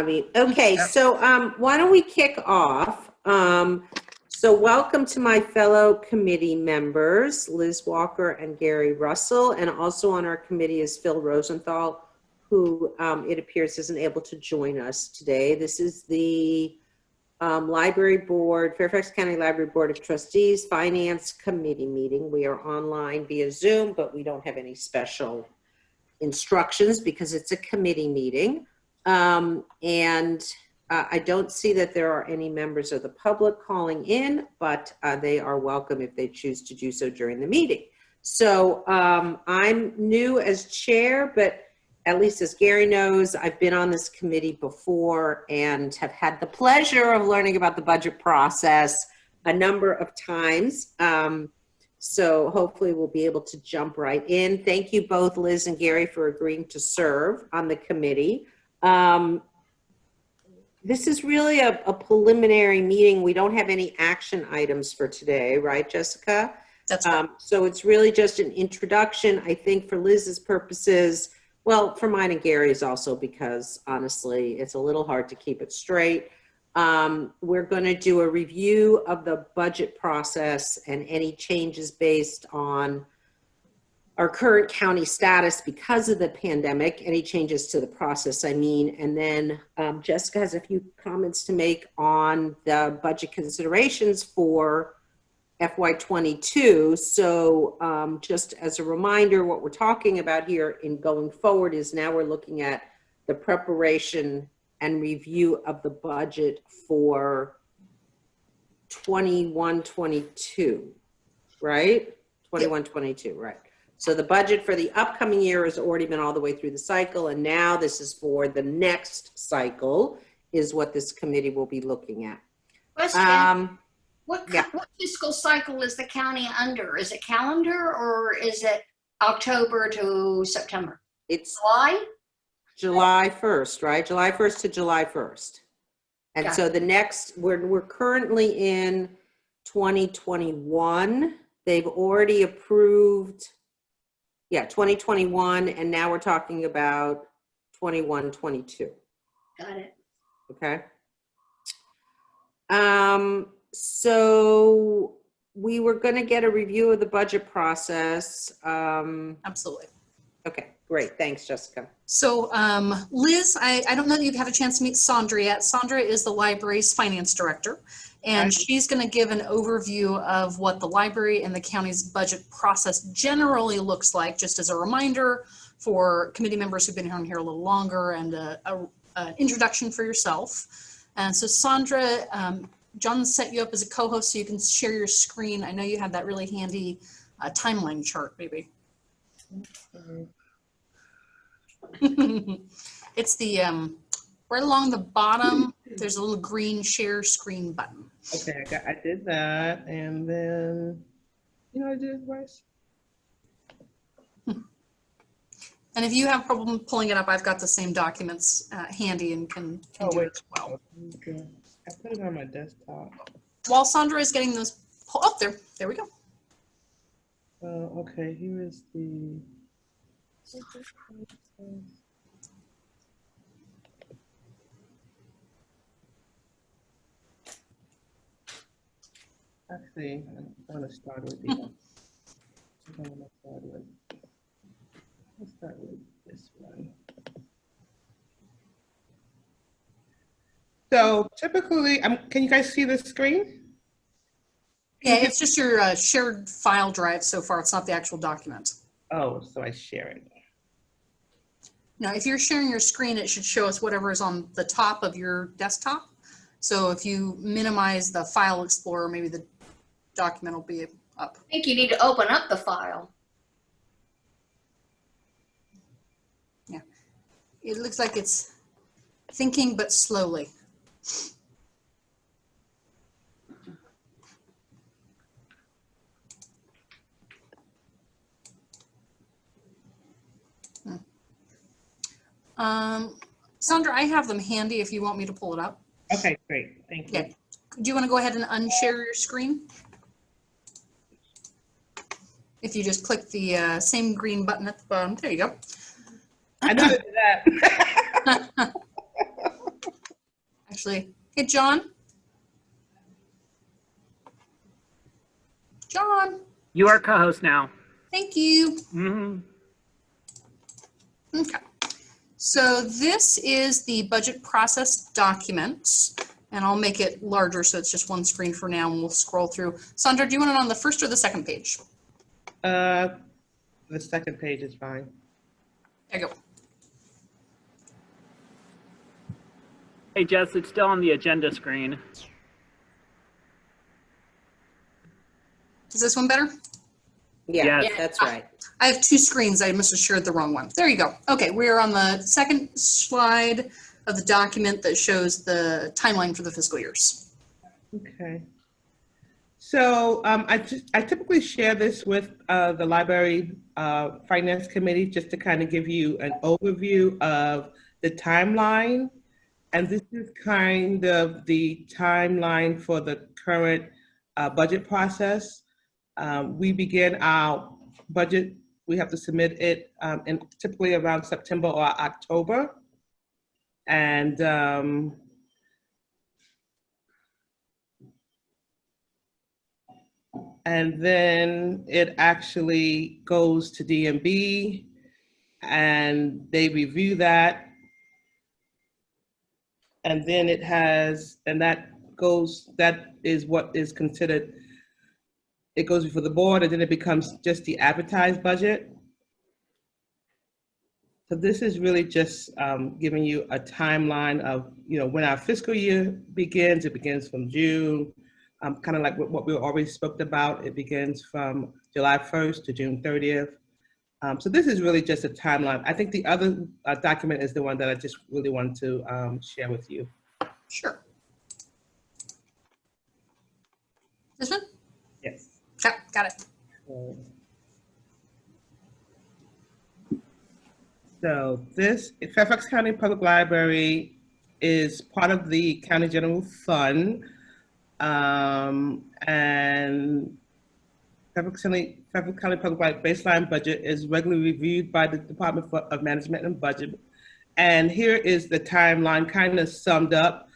Avi. Okay, Yep. so why don't we kick off? So welcome to my fellow committee members, Liz Walker and Gary Russell, and also on our committee is Phil Rosenthal, who it appears isn't able to join us today. This is the Library Board, Fairfax County Library Board of Trustees Finance Committee meeting. We are online via Zoom, but we don't have any special instructions because it's a committee meeting. I don't see that there are any members of the public calling in, but they are welcome if they choose to do so during the meeting. So I'm new as chair, but at least as Gary knows, I've been on this committee before and have had the pleasure of learning about the budget process a number of times. So hopefully we'll be able to jump right in. Thank you both, Liz and Gary, for agreeing to serve on the committee. This is really a preliminary meeting. We don't have any action items for today, right, Jessica? That's right. So it's really just an introduction, I think, for Liz's purposes. Well, for mine and Gary's also, because honestly, it's a little hard to keep it straight. We're going to do a review of the budget process and any changes based on our current county status because of the pandemic, any changes to the process, I mean, and then Jessica has a few comments to make on the budget considerations for FY22. So just as a reminder, what we're talking about here in going forward is now we're looking at the preparation and review of the budget for 21-22, right? 21-22, right. So the budget for the upcoming year has already been all the way through the cycle, and now this is for the next cycle is what this committee will be looking at. Question. What fiscal cycle is the county under? Is it calendar or is it October to September? It's July? July 1st, right? July 1st to July 1st. And Got so the next, we're currently in 2021. They've already approved, 2021, and now we're talking about 21-22. Got it. Okay. So we were going to get a review of the budget process. Absolutely. Okay, great. Thanks, Jessica. So Liz, I don't know that you've had a chance to meet Sandra yet. Sandra is the library's finance director, and she's going to give an overview of what the library and the county's budget process generally looks like, just as a reminder for committee members who've been here a little longer, and an introduction for yourself. And so Sandra, John set you up as a co-host so you can share your screen. I know you have that really handy timeline chart, maybe. It's the right along the bottom. There's a little green share screen button. Okay, I did that, and then I did it twice. And if you have a problem pulling it up, I've got the same documents handy and can do it as well. Okay. I put it on my desktop. While Sandra is getting those, oh, there we go. Okay, here is the. Actually, I'm going to start with the. Let's start with this one. So typically, can you guys see the screen? Yeah, it's just your shared file drive so far. It's not the actual document. Oh, so I share it. Now, if you're sharing your screen, it should show us whatever is on the top of your desktop. So if you minimize the file explorer, maybe the document will be up. I think you need to open up the file. Yeah, it looks like it's thinking, but slowly. Sandra, I have them handy if you want me to pull it up. Okay, great. Thank you. Yeah. Do you want to go ahead and unshare your screen? If you just click the same green button at the bottom, there you go. I know how to do that. actually. Hey, John? John, You are co-host now. thank you. Mhm. Okay. So this is the budget process document, and I'll make it larger so it's just one screen for now, and we'll scroll through. Sandra, do you want it on the first or the second page? The second page is fine. There you go. Hey, Jess, it's still on the agenda screen. Is this one better? Yeah, Yes. that's right. I have two screens. I must have shared the wrong one. There you go. Okay, we're on the second slide of the document that shows the timeline for the fiscal years. Okay. So I typically share this with the library finance committee just to kind of give you an overview of the timeline. And this is kind of the timeline for the current budget process. We begin our budget, we have to submit it in typically around September or October. And then it actually goes to DMB and they review that. And then it has, and that is what is considered, it goes before the board and then it becomes just the advertised budget. So this is really just giving you a timeline of, when our fiscal year begins. It begins from June, kind of like what we already spoke about. It begins from July 1st to June 30th. So this is really just a timeline. I think the other document is the one that I just really wanted to share with you. Sure. This one? Yes. Got it. So this Fairfax County Public Library is part of the County General Fund, and Fairfax County Public Library baseline budget is regularly reviewed by the Department of Management and Budget. And here is the timeline kind of summed up.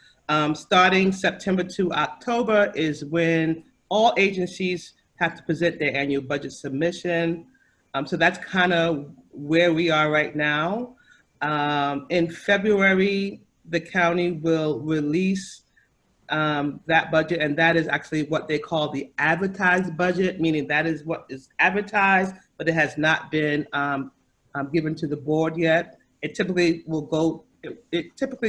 Starting September to October is when all agencies have to present their annual budget submission. So that's kind of where we are right now. In February, the county will release that budget, and that is actually what they call the advertised budget, meaning that is what is advertised, but it has not been given to the board yet. It typically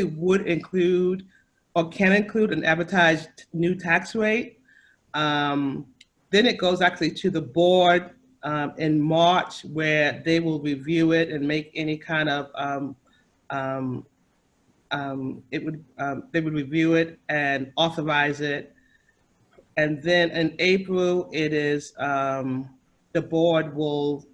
would include or can include an advertised new tax rate. Then it goes actually to the board in March, where they will review it and make any kind of they would review it and authorize it. And then in April, it is the board will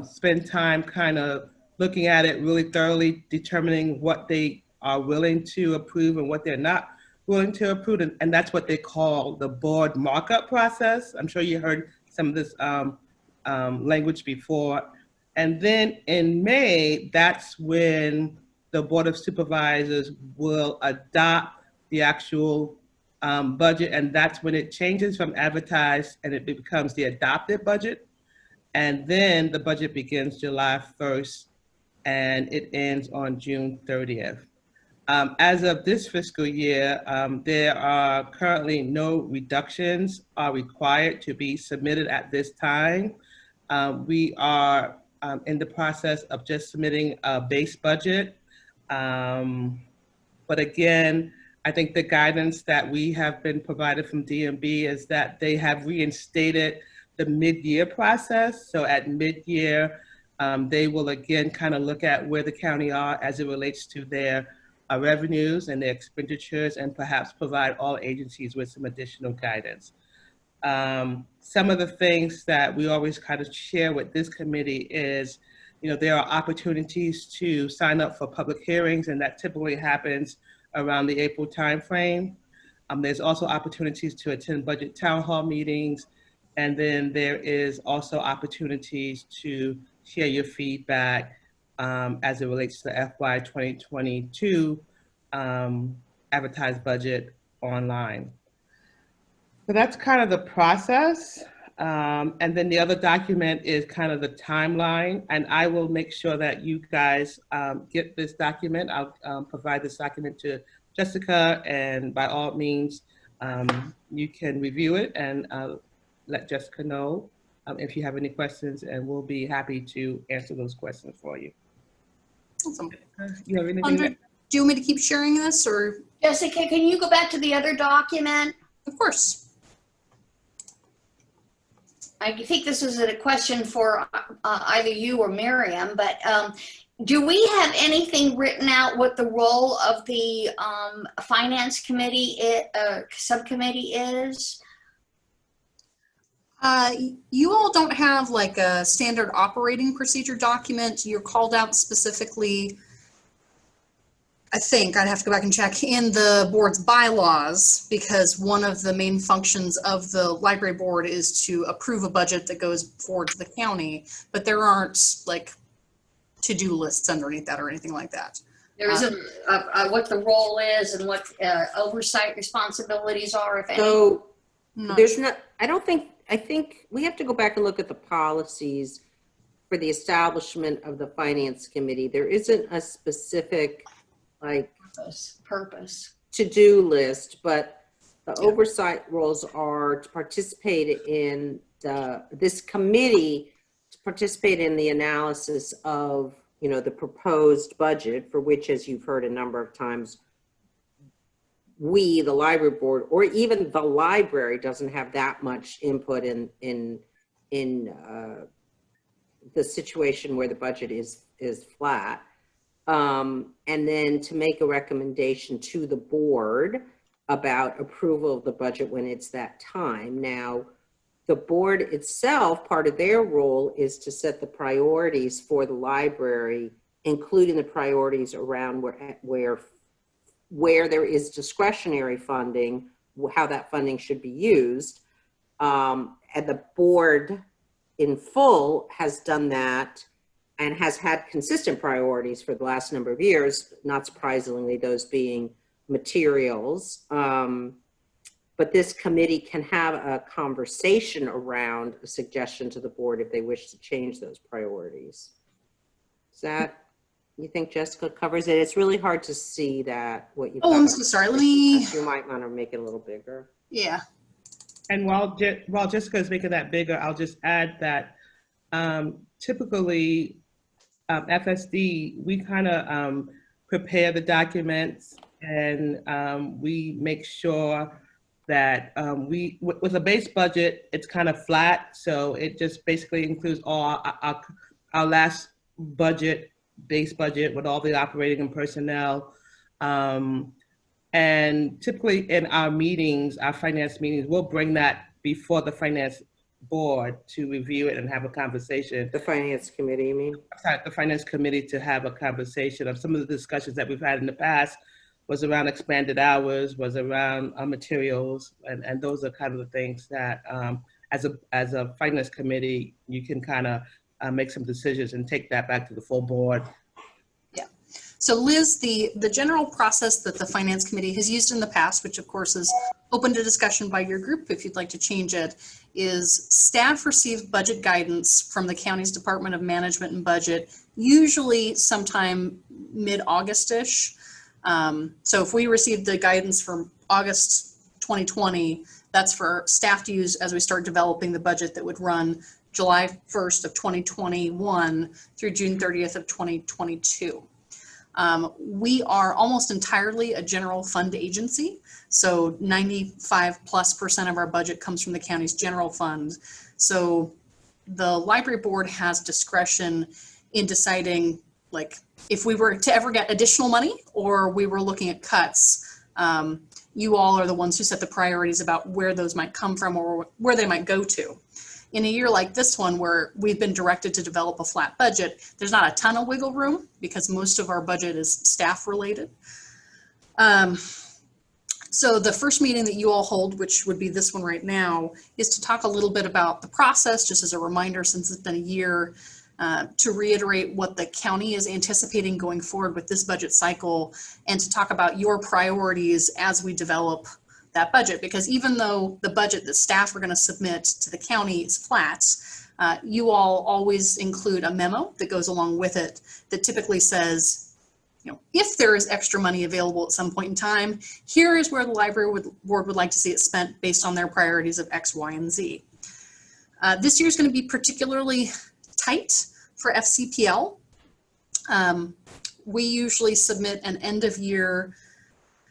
spend time kind of looking at it really thoroughly, determining what they are willing to approve and what they're not willing to approve. And that's what they call the board markup process. I'm sure you heard some of this language before. And then in May, that's when the Board of Supervisors will adopt the actual budget, and that's when it changes from advertised and it becomes the adopted budget. And then the budget begins July 1st and it ends on June 30th. As of this fiscal year, there are currently no reductions are required to be submitted at this time. We are in the process of just submitting a base budget. But again, I think the guidance that we have been provided from DMB is that they have reinstated the mid-year process. So at mid-year, they will again kind of look at where the county are as it relates to their revenues and their expenditures, and perhaps provide all agencies with some additional guidance. Some of the things that we always kind of share with this committee is, there are opportunities to sign up for public hearings, and that typically happens around the April timeframe. There's also opportunities to attend budget town hall meetings, and then there is also opportunities to share your feedback as it relates to FY 2022 advertised budget online. So that's kind of the process. And then the other document is kind of the timeline. And I will make sure that you guys get this document. I'll provide this document to Jessica, and by all means, you can review it and let Jessica know if you have any questions, and we'll be happy to answer those questions for you. Awesome. You have anything? Sandra, do you want me to keep sharing this, or? Jessica, can you go back to the other document? Of course. I think this is a question for either you or Miriam, but do we have anything written out what the role of the finance committee subcommittee is? You all don't have like a standard operating procedure document. You're called out specifically, I think I'd have to go back and check, in the board's bylaws, because one of the main functions of the library board is to approve a budget that goes forward to the county, but there aren't like to-do lists underneath that or anything like that. There isn't what the role is and what oversight responsibilities are, if any. So Not there's sure. not, I think we have to go back and look at the policies for the establishment of the finance committee. There isn't a specific like Purpose. to-do list, but the oversight roles are to participate in this committee, to participate in the analysis of, you know, the proposed budget, for which, as you've heard a number of times, we, the library board, or even the library, doesn't have that much input in the situation where the budget is flat. And then to make a recommendation to the board about approval of the budget when it's that time. Now, the board itself, part of their role is to set the priorities for the library, including the priorities around where there is discretionary funding, how that funding should be used. And the board in full has done that and has had consistent priorities for the last number of years, not surprisingly, those being materials. But this committee can have a conversation around a suggestion to the board if they wish to change those priorities. Is that, you think Jessica covers it? It's really hard to see that, what you've Oh, got. I'm so sorry. Let me, You might want to make it a little bigger. yeah. And while Jessica is making that bigger, I'll just add that typically FSD, we kind of prepare the documents, and we make sure that with a base budget, it's kind of flat. So it just basically includes all our last budget, base budget, with all the operating and personnel. And typically in our meetings, our finance meetings, we'll bring that before the finance board to review it and have a conversation. The finance committee, you mean? Sorry, the finance committee to have a conversation of some of the discussions that we've had in the past was around expanded hours, was around materials, and those are kind of the things that as a finance committee, you can kind of make some decisions and take that back to the full board. So Liz, the general process that the finance committee has used in the past, which of course is open to discussion by your group if you'd like to change it, is staff receive budget guidance from the county's Department of Management and Budget, usually sometime mid-August-ish. So if we received the guidance from August 2020, that's for staff to use as we start developing the budget that would run July 1st of 2021 through June 30th of 2022. We are almost entirely a general fund agency. So 95+% of our budget comes from the county's general fund. So the library board has discretion in deciding, like, if we were to ever get additional money or we were looking at cuts, you all are the ones who set the priorities about where those might come from or where they might go to. In a year like this one, where we've been directed to develop a flat budget, there's not a ton of wiggle room because most of our budget is staff related. So the first meeting that you all hold, which would be this one right now, is to talk a little bit about the process, just as a reminder, since it's been a year. to reiterate what the county is anticipating going forward with this budget cycle and to talk about your priorities as we develop that budget. Because even though the budget that staff are going to submit to the county is flat, you all always include a memo that goes along with it that typically says, if there is extra money available at some point in time, here is where the library board would like to see it spent based on their priorities of X, Y, and Z. This year is going to be particularly tight for FCPL. We usually submit an end of year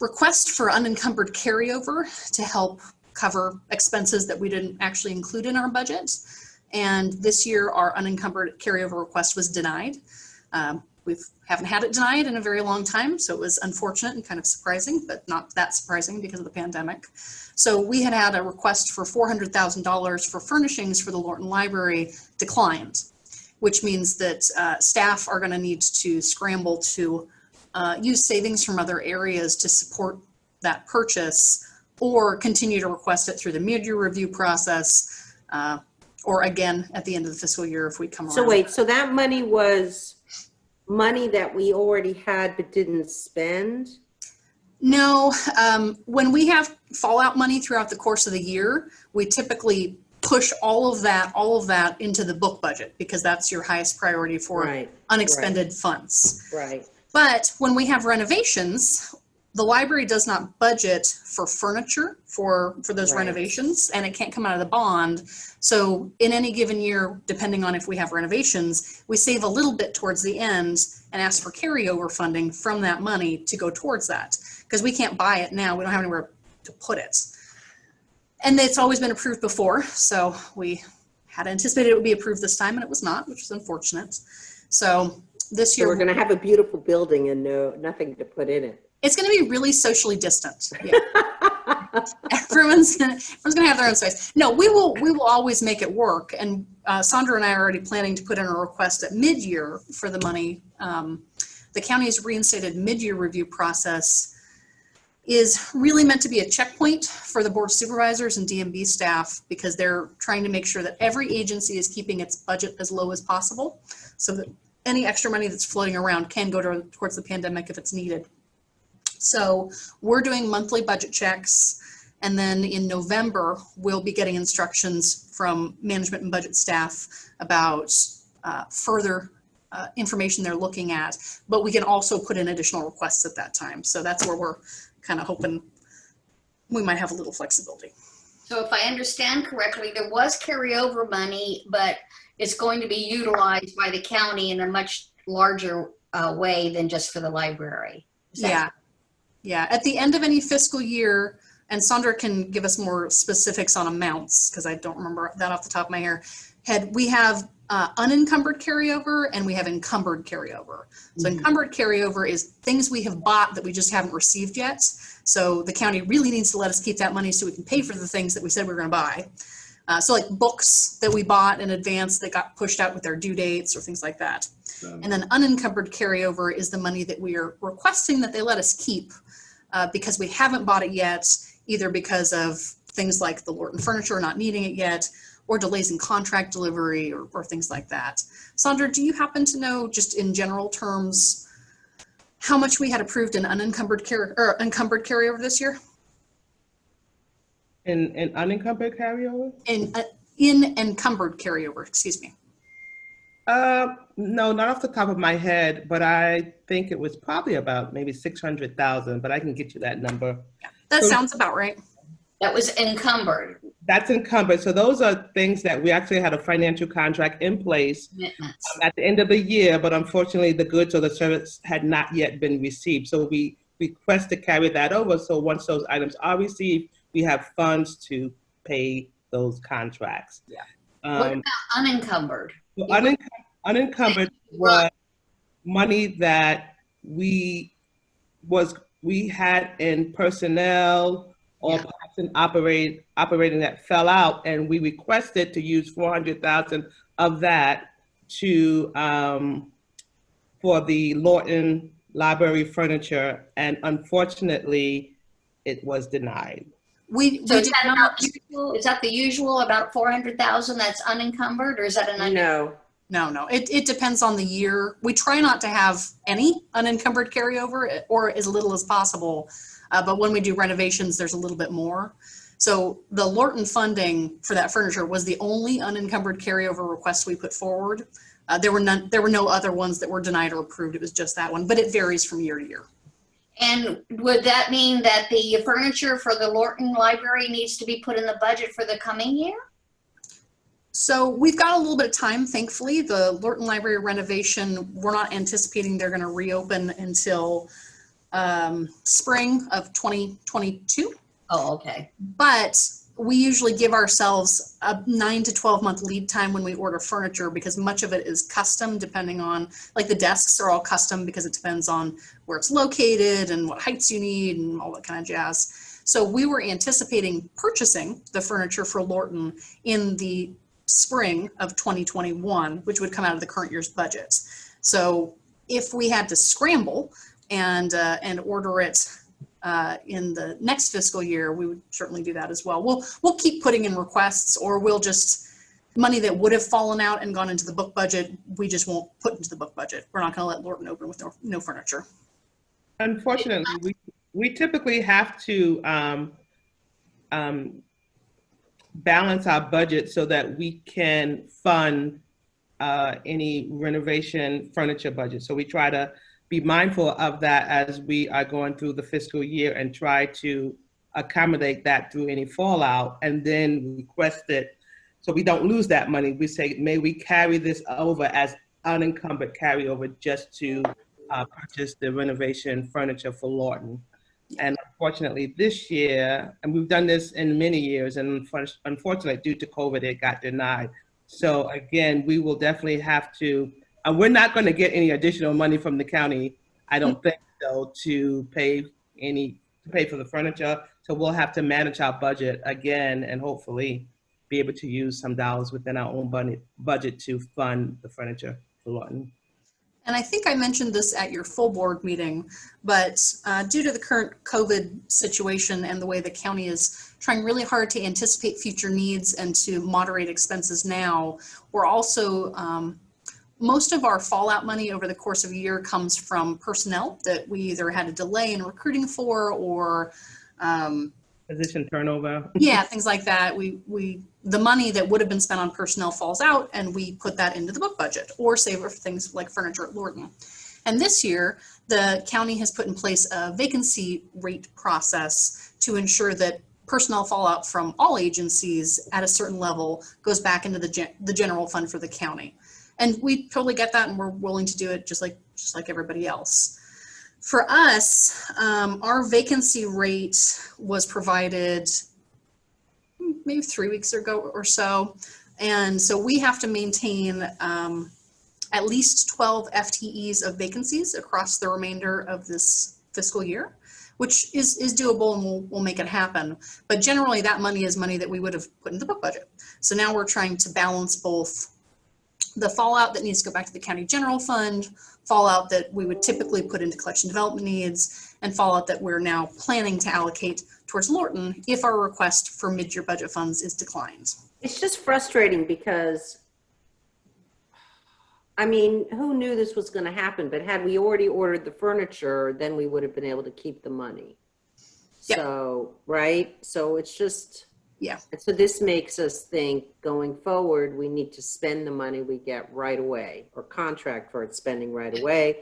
request for unencumbered carryover to help cover expenses that we didn't actually include in our budget. And this year our unencumbered carryover request was denied. We haven't had it denied in a very long time, so it was unfortunate and kind of surprising, but not that surprising because of the pandemic. So we had a request for $400,000 for furnishings for the Lorton Library declined, which means that staff are going to need to scramble to use savings from other areas to support that purchase, or continue to request it through the mid-year review process, or again at the end of the fiscal year if we come around. So wait, so that money was money that we already had but didn't spend? No, when we have fallout money throughout the course of the year, we typically push all of that into the book budget because that's your highest priority for unexpended funds. Right. But when we have renovations, the library does not budget for furniture for those renovations, and it can't come out of the bond. So in any given year, depending on if we have renovations, we save a little bit towards the end and ask for carryover funding from that money to go towards that, because we can't buy it now. We don't have anywhere to put it. And it's always been approved before, so we had anticipated it would be approved this time, and it was not, which is unfortunate. So this year, So we're going to have a beautiful building and nothing to put in it. it's going to be really socially distant. Yeah. everyone's gonna have their own space. No, we will always make it work. And Sandra and I are already planning to put in a request at mid-year for the money. The county's reinstated mid-year review process is really meant to be a checkpoint for the board of supervisors and DMB staff, because they're trying to make sure that every agency is keeping its budget as low as possible, so that any extra money that's floating around can go towards the pandemic if it's needed. So we're doing monthly budget checks, and then in November, we'll be getting instructions from management and budget staff about further information they're looking at, but we can also put in additional requests at that time. So that's where we're kind of hoping we might have a little flexibility. So if I understand correctly, there was carryover money, but it's going to be utilized by the county in a much larger way than just for the library. Yeah. At the end of any fiscal year, and Sandra can give us more specifics on amounts because I don't remember that off the top of my head. We have unencumbered carryover and we have encumbered carryover. So encumbered carryover is things we have bought that we just haven't received yet. So the county really needs to let us keep that money so we can pay for the things that we said we were going to buy. So like books that we bought in advance that got pushed out with their due dates or things like that. And then unencumbered carryover is the money that we are requesting that they let us keep because we haven't bought it yet, either because of things like the Lorton furniture not needing it yet, or delays in contract delivery or things like that. Sandra, do you happen to know, just in general terms, how much we had approved in encumbered carryover this year? In unencumbered carryover? In encumbered carryover, excuse me. No, not off the top of my head, but I think it was probably about maybe 600,000, but I can get you that number. Yeah, that sounds about right. That was encumbered. That's encumbered. So those are things that we actually had a financial contract in place at the end of the year, but unfortunately the goods or the service had not yet been received. So we request to carry that over. So once those items are received, we have funds to pay those contracts. Yeah. What about unencumbered? So unencumbered was money that we had in personnel or parts and operating that fell out, and we requested to use 400,000 of that to for the Lorton Library furniture, and unfortunately, it was denied. Is that the usual, about 400,000 that's unencumbered, or is that an No. No. It depends on the year. We try not to have any unencumbered carryover or as little as possible. But when we do renovations, there's a little bit more. So the Lorton funding for that furniture was the only unencumbered carryover request we put forward. There were no other ones that were denied or approved. It was just that one, but it varies from year to year. And would that mean that the furniture for the Lorton Library needs to be put in the budget for the coming year? So we've got a little bit of time, thankfully. The Lorton Library renovation, we're not anticipating they're going to reopen until spring of 2022. Oh, okay. But we usually give ourselves a 9 to 12 month lead time when we order furniture, because much of it is custom depending on, like the desks are all custom because it depends on where it's located and what heights you need and all that kind of jazz. So we were anticipating purchasing the furniture for Lorton in the spring of 2021, which would come out of the current year's budget. So if we had to scramble and order it in the next fiscal year, we would certainly do that as well. We'll keep putting in requests, or we'll just, money that would have fallen out and gone into the book budget, we just won't put into the book budget. We're not going to let Lorton open with no furniture. Unfortunately, we typically have to balance our budget so that we can fund any renovation furniture budget. So we try to be mindful of that as we are going through the fiscal year and try to accommodate that through any fallout, and then request it so we don't lose that money. We say, may we carry this over as unencumbered carryover just to purchase the renovation furniture for Lorton. And unfortunately this year, and we've done this in many years, and unfortunately due to COVID, it got denied. So again, we will definitely have to, we're not going to get any additional money from the county, I don't think so, to pay for the furniture. So we'll have to manage our budget again and hopefully be able to use some dollars within our own budget to fund the furniture for Lorton. And I think I mentioned this at your full board meeting, but due to the current COVID situation and the way the county is trying really hard to anticipate future needs and to moderate expenses now, we're also, most of our fallout money over the course of a year comes from personnel that we either had a delay in recruiting for, or Position turnover. yeah, things like that. The money that would have been spent on personnel falls out, and we put that into the book budget or save it for things like furniture at Lorton. And this year, the county has put in place a vacancy rate process to ensure that personnel fallout from all agencies at a certain level goes back into the general fund for the county. And we totally get that, and we're willing to do it just like everybody else. For us, our vacancy rate was provided maybe 3 weeks ago or so. And so we have to maintain at least 12 FTEs of vacancies across the remainder of this fiscal year, which is doable, and we'll make it happen. But generally that money is money that we would have put in the book budget. So now we're trying to balance both the fallout that needs to go back to the county general fund, fallout that we would typically put into collection development needs, and fallout that we're now planning to allocate towards Lorton if our request for mid-year budget funds is declined. It's just frustrating because, I mean, who knew this was going to happen? But had we already ordered the furniture, then we would have been able to keep the money. Yep. So, right? So it's just, Yeah. and so this makes us think going forward, we need to spend the money we get right away, or contract for it spending right away,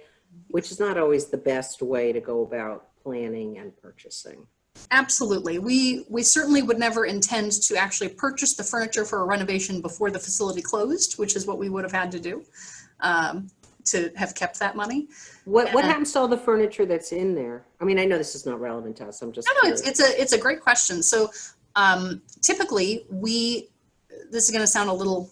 which is not always the best way to go about planning and purchasing. Absolutely. We certainly would never intend to actually purchase the furniture for a renovation before the facility closed, which is what we would have had to do to have kept that money. What happens to all the furniture that's in there? I mean, I know this is not relevant to us. I'm just No, curious. it's a great question. So typically this is going to sound a little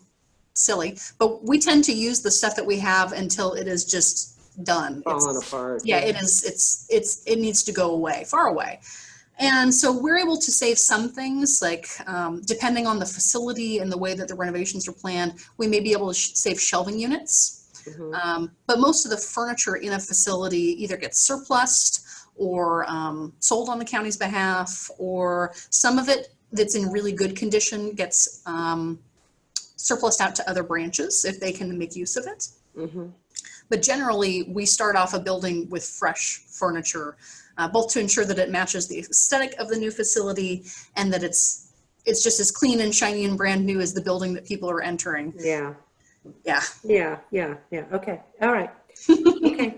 silly, but we tend to use the stuff that we have until it is just done. Falling apart. Yeah, it needs to go away, far away. And so we're able to save some things, like depending on the facility and the way that the renovations are planned, we may be able to save shelving units. Mm-hmm. But most of the furniture in a facility either gets surplused or sold on the county's behalf, or some of it that's in really good condition gets surplused out to other branches if they can make use of it. Mhm. But generally, we start off a building with fresh furniture, both to ensure that it matches the aesthetic of the new facility and that it's just as clean and shiny and brand new as the building that people are entering. Yeah. Yeah. Yeah. Okay. All right. Okay.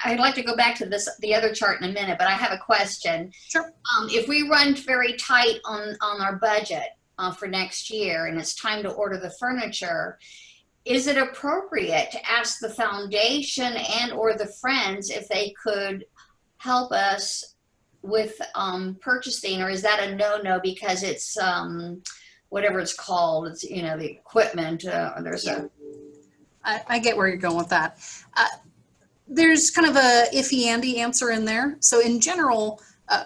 I'd like to go back to the other chart in a minute, but I have a question. Sure. If we run very tight on our budget for next year and it's time to order the furniture, is it appropriate to ask the foundation and or the Friends if they could help us with purchasing, or is that a no-no because it's whatever it's called, it's, you know, the equipment, there's a... I get where you're going with that. There's kind of a iffy-andy answer in there. So in general,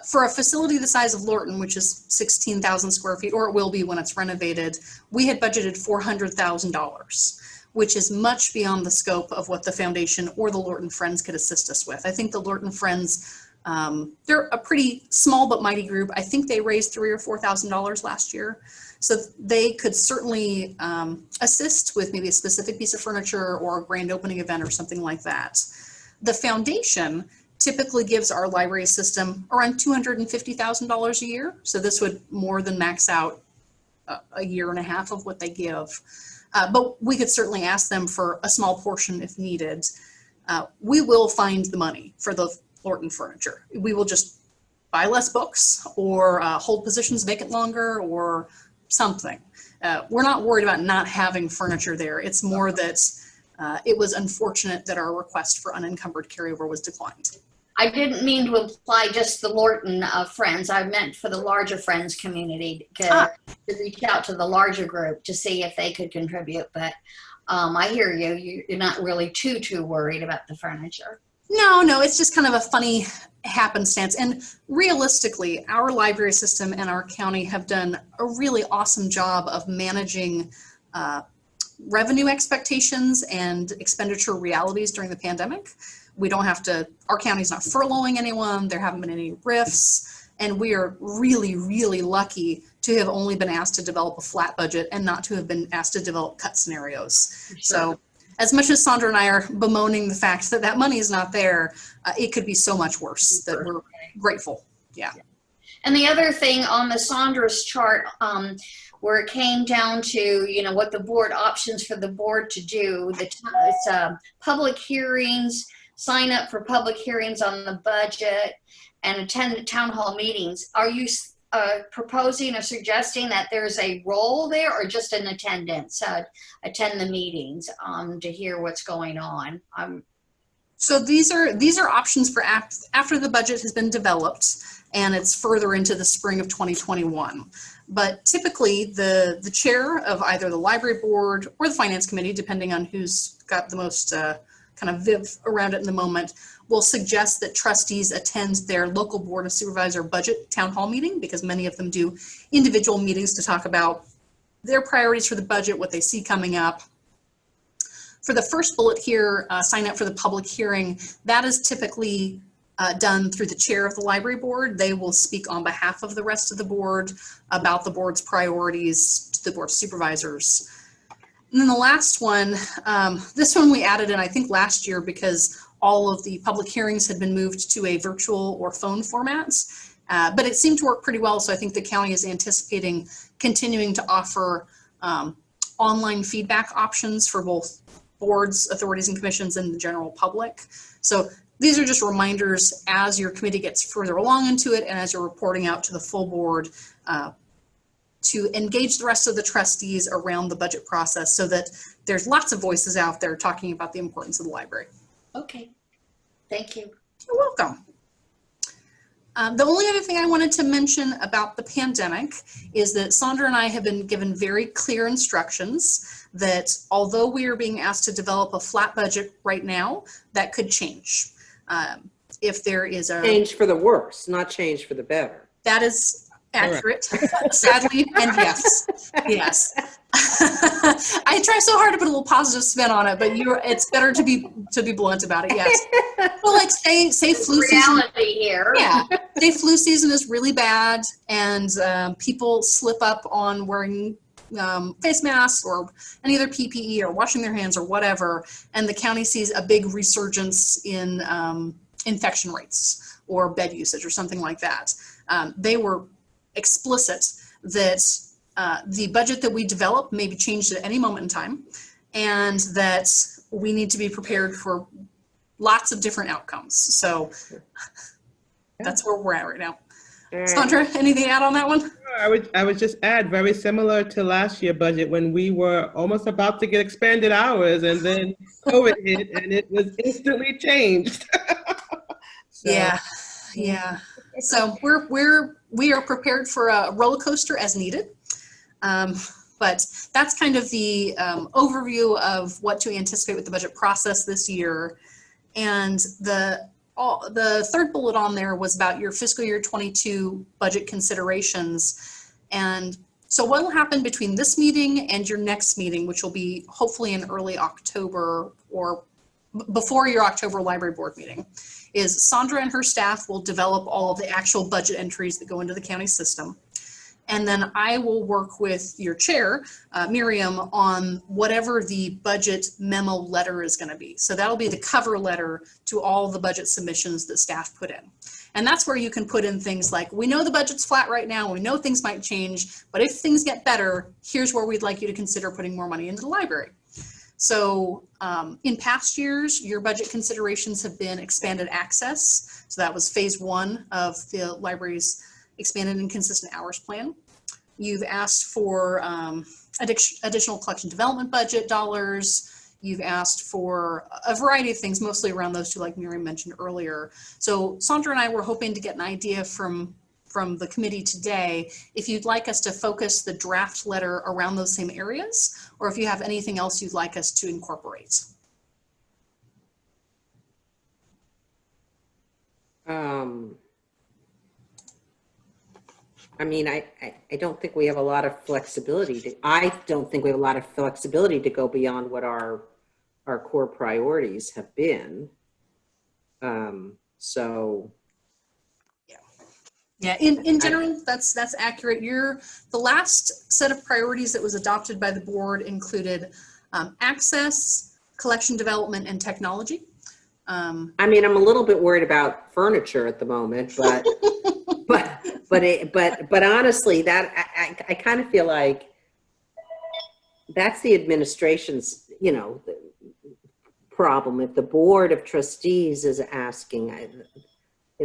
for a facility the size of Lorton, which is 16,000 square feet, or it will be when it's renovated, we had budgeted $400,000, which is much beyond the scope of what the foundation or the Lorton Friends could assist us with. I think the Lorton Friends, they're a pretty small but mighty group. I think they raised $3,000 or $4,000 last year. So they could certainly assist with maybe a specific piece of furniture or a grand opening event or something like that. The foundation typically gives our library system around $250,000 a year. So this would more than max out a year and a half of what they give. But we could certainly ask them for a small portion if needed. We will find the money for the Lorton furniture. We will just buy less books or hold positions vacant longer or something. We're not worried about not having furniture there. It's more that it was unfortunate that our request for unencumbered carryover was declined. I didn't mean to imply just the Lorton Friends. I meant for the larger Friends community to reach out to the larger group to see if they could contribute. But I hear you. You're not really too worried about the furniture. No, it's just kind of a funny happenstance. And realistically, our library system and our county have done a really awesome job of managing revenue expectations and expenditure realities during the pandemic. We don't have to, our county's not furloughing anyone, there haven't been any rifts, and we are really, really lucky to have only been asked to develop a flat budget and not to have been asked to develop cut scenarios. Sure. So as much as Sandra and I are bemoaning the fact that that money is not there, it could be so much worse that we're grateful. Yeah. And the other thing on the Sandra's chart, where it came down to, you know, what the board options for the board to do, it's public hearings, sign up for public hearings on the budget, and attend the town hall meetings. Are you proposing or suggesting that there's a role there, or just an attendance, attend the meetings to hear what's going on? So these are options for after the budget has been developed and it's further into the spring of 2021. But typically the chair of either the library board or the finance committee, depending on who's got the most kind of viv around it in the moment, will suggest that trustees attend their local board of supervisor budget town hall meeting, because many of them do individual meetings to talk about their priorities for the budget, what they see coming up. For the first bullet here, sign up for the public hearing, that is typically done through the chair of the library board. They will speak on behalf of the rest of the board about the board's priorities to the board of supervisors. And then the last one, this one we added in, I think, last year because all of the public hearings had been moved to a virtual or phone format. But it seemed to work pretty well, so I think the county is anticipating continuing to offer online feedback options for both boards, authorities, and commissions and the general public. So these are just reminders as your committee gets further along into it and as you're reporting out to the full board to engage the rest of the trustees around the budget process so that there's lots of voices out there talking about the importance of the library. Okay, thank you. You're welcome. The only other thing I wanted to mention about the pandemic is that Sandra and I have been given very clear instructions that although we are being asked to develop a flat budget right now, that could change. If there is a Change for the worse, not change for the better. That is accurate, sadly, and yes. I try so hard to put a little positive spin on it, but it's better to be blunt about it. Yes. Well, like say flu season. Reality here. Yeah. Say flu season is really bad, and people slip up on wearing face masks or any other PPE or washing their hands or whatever, and the county sees a big resurgence in infection rates or bed usage or something like that, they were explicit that the budget that we develop may be changed at any moment in time, and that we need to be prepared for lots of different outcomes. So that's where we're at right now. All right. Sandra, anything to add on that one? I would just add, very similar to last year budget when we were almost about to get expanded hours and then COVID hit and it was instantly changed. So, Yeah. So we are prepared for a roller coaster as needed. But that's kind of the overview of what to anticipate with the budget process this year. And the third bullet on there was about your fiscal year 22 budget considerations. And so what will happen between this meeting and your next meeting, which will be hopefully in early October or before your October library board meeting, is Sandra and her staff will develop all of the actual budget entries that go into the county system. And then I will work with your chair, Miriam, on whatever the budget memo letter is going to be. So that'll be the cover letter to all the budget submissions that staff put in. And that's where you can put in things like, we know the budget's flat right now, we know things might change, but if things get better, here's where we'd like you to consider putting more money into the library. So in past years, your budget considerations have been expanded access. So that was phase 1 of the library's expanded and consistent hours plan. You've asked for additional collection development budget dollars. You've asked for a variety of things, mostly around those two, like Miriam mentioned earlier. So Sandra and I were hoping to get an idea from the committee today, if you'd like us to focus the draft letter around those same areas, or if you have anything else you'd like us to incorporate. I mean, I don't think we have a lot of flexibility. I don't think we have a lot of flexibility to go beyond what our core priorities have been. So. Yeah, in general, that's accurate. The last set of priorities that was adopted by the board included access, collection development, and technology. I mean, I'm a little bit worried about furniture at the moment, but but honestly, that I kind of feel like that's the administration's, problem. If the board of trustees is asking,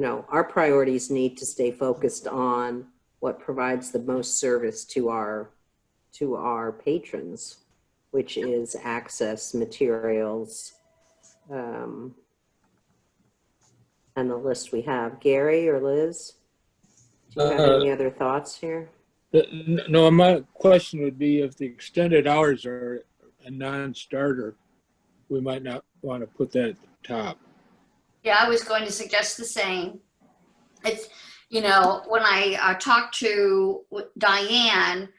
our priorities need to stay focused on what provides the most service to our patrons, which is access, materials, and the list we have. Gary or Liz, do you have any other thoughts here? No, my question would be if the extended hours are a non-starter, we might not want to put that at the top. Yeah, I was going to suggest the same. It's, when I talked to Diane,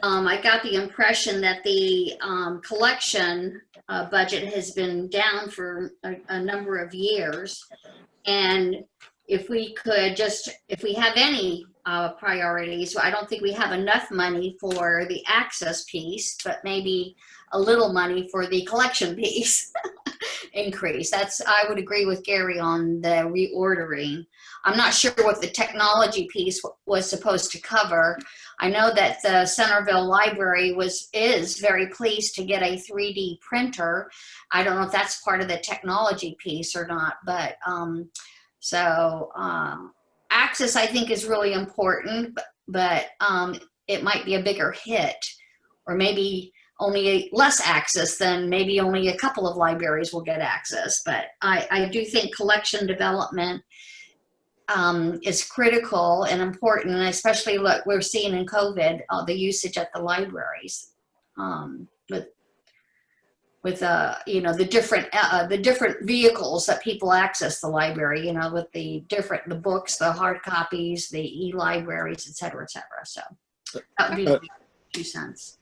I got the impression that the collection budget has been down for a number of years. And if we have any priorities, I don't think we have enough money for the access piece, but maybe a little money for the collection piece increase. I would agree with Gary on the reordering. I'm not sure what the technology piece was supposed to cover. I know that the Centerville Library is very pleased to get a 3D printer. I don't know if that's part of the technology piece or not, but access I think is really important, but it might be a bigger hit, or maybe only less access than maybe only a couple of libraries will get access. But I do think collection development is critical and important, and especially what we're seeing in COVID, the usage at the libraries with the different vehicles that people access the library, with the books, the hard copies, the e-libraries, et cetera, et cetera. So that would be my 2 cents.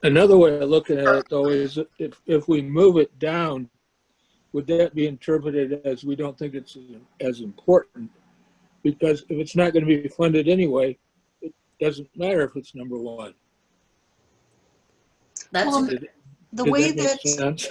Another way of looking at it, though, is if we move it down, would that be interpreted as we don't think it's as important? Because if it's not going to be funded anyway, it doesn't matter if it's number 1. That's Well, a good. The Did way that make that sense?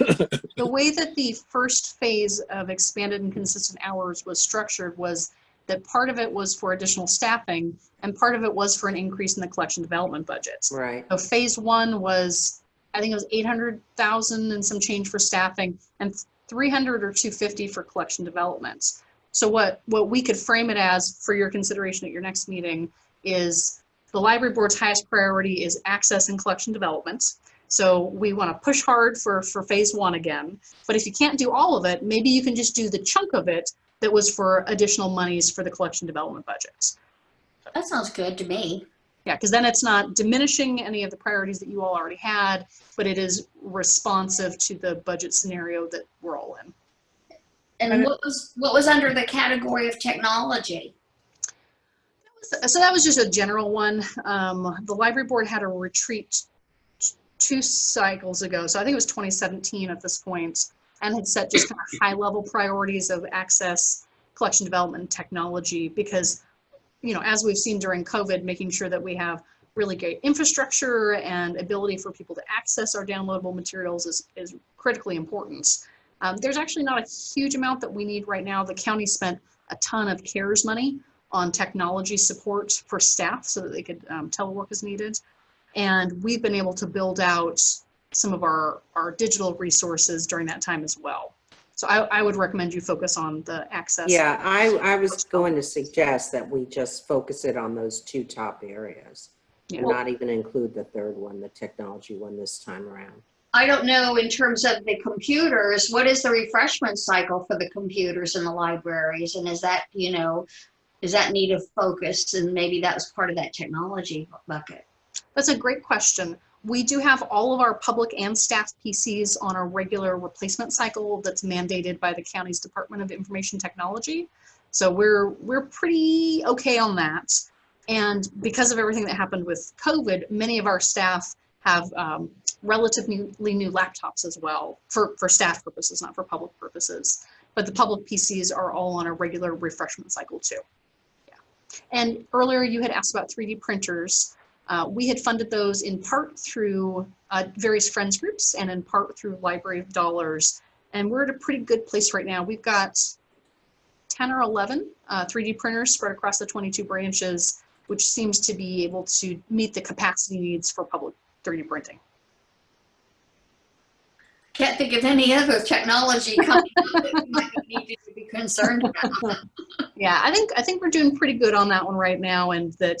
the way that the first phase of expanded and consistent hours was structured was that part of it was for additional staffing and part of it was for an increase in the collection development budgets. Right. So phase one was, I think it was 800,000 and some change for staffing and 300 or 250 for collection development. So what we could frame it as for your consideration at your next meeting is the library board's highest priority is access and collection development. So we want to push hard for phase one again. But if you can't do all of it, maybe you can just do the chunk of it that was for additional monies for the collection development budgets. That sounds good to me. Yeah, because then it's not diminishing any of the priorities that you all already had, but it is responsive to the budget scenario that we're all in. And what was under the category of technology? So that was just a general one. The library board had a retreat 2 cycles ago, so I think it was 2017 at this point, and had set just kind of high level priorities of access, collection development, and technology, because, you know, as we've seen during COVID, making sure that we have really great infrastructure and ability for people to access our downloadable materials is critically important. There's actually not a huge amount that we need right now. The county spent a ton of CARES money on technology support for staff so that they could telework as needed. And we've been able to build out some of our digital resources during that time as well. So I would recommend you focus on the access. Yeah, I was going to suggest that we just focus it on those 2 top areas. Yeah. And not even include the third one, the technology one this time around. I don't know in terms of the computers, what is the refreshment cycle for the computers in the libraries? And is that, you know, is that need of focus? And maybe that was part of that technology bucket. That's a great question. We do have all of our public and staff PCs on a regular replacement cycle that's mandated by the county's Department of Information Technology. So we're pretty okay on that. And because of everything that happened with COVID, many of our staff have relatively new laptops as well for staff purposes, not for public purposes. But the public PCs are all on a regular refreshment cycle too. Yeah. And earlier you had asked about 3D printers. We had funded those in part through various friends groups and in part through library dollars. And we're at a pretty good place right now. We've got 10 or 11 3D printers spread across the 22 branches, which seems to be able to meet the capacity needs for public 3D printing. Can't think of any other technology coming up that we might need to be concerned about. Yeah, I think we're doing pretty good on that one right now, and that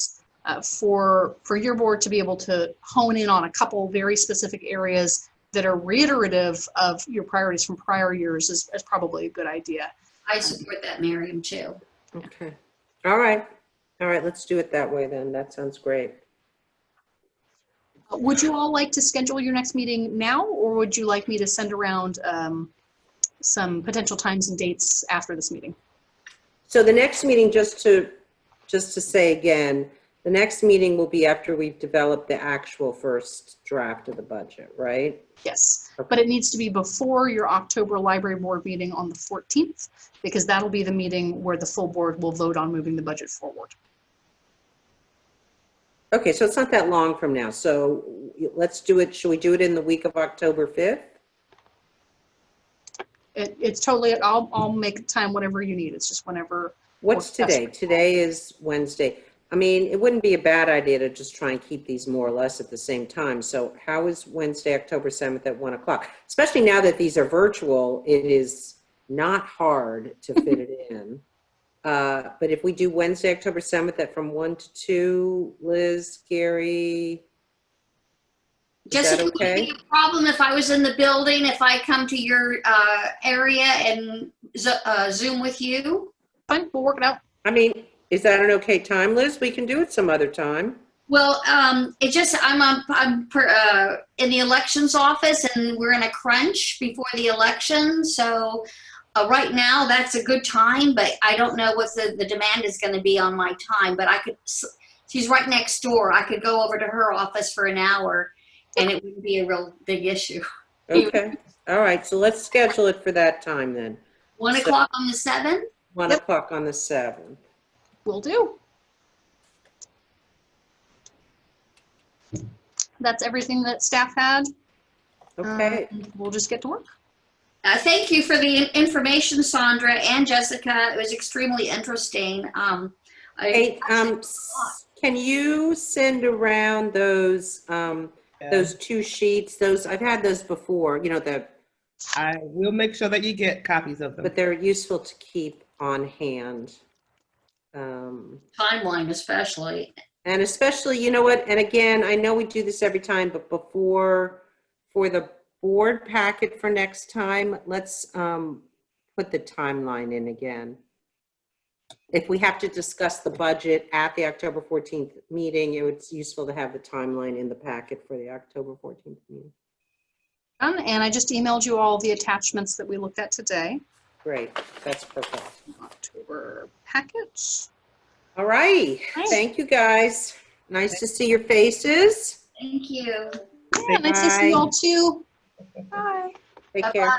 for your board to be able to hone in on a couple very specific areas that are reiterative of your priorities from prior years is probably a good idea. I support that, Miriam, too. Okay. All right. Let's do it that way then. That sounds great. Would you all like to schedule your next meeting now, or would you like me to send around some potential times and dates after this meeting? So the next meeting, just to say again, the next meeting will be after we've developed the actual first draft of the budget, right? Yes, Okay. but it needs to be before your October library board meeting on the 14th, because that'll be the meeting where the full board will vote on moving the budget forward. Okay, so it's not that long from now. So let's do it. Should we do it in the week of October 5th? It's totally, I'll make time whatever you need. It's just whenever. What's works best today? for you. Today is Wednesday. I mean, it wouldn't be a bad idea to just try and keep these more or less at the same time. So how is Wednesday, October 7th at 1 o'clock? Especially now that these are virtual, it is not hard to fit it in. But if we do Wednesday, October 7th at from 1 to 2, Liz, Gary, is that Jessica, would it okay? be a problem if I was in the building, if I come to your area and Zoom with you? Fine, we'll work it out. I mean, is that an okay time, Liz? We can do it some other time. Well, it just, I'm in the elections office and we're in a crunch before the election. So right now that's a good time, but I don't know what the demand is going to be on my time, but I could, she's right next door. I could go over to her office for an hour and it wouldn't be a real big issue. Okay. All right. So let's schedule it for that time then. 1 o'clock on the 7th? 1 Yep. o'clock on the 7th. Will do. That's everything that staff had. Okay. We'll just get to work. Thank you for the information, Sandra and Jessica. It was extremely interesting. Hey, can you send around those two sheets? Those, I've had those before, you know, I will make sure that you get copies of them. but they're useful to keep on hand. Timeline especially. And especially, you know what, and again, I know we do this every time, but for the board packet for next time, let's put the timeline in again. If we have to discuss the budget at the October 14th meeting, it's useful to have the timeline in the packet for the October 14th meeting. And I just emailed you all the attachments that we looked at today. Great, that's perfect. October package. All right, Right. thank you guys. Nice to see your faces. Thank you. Yeah, nice to see you all too. Bye. Take Bye-bye. care.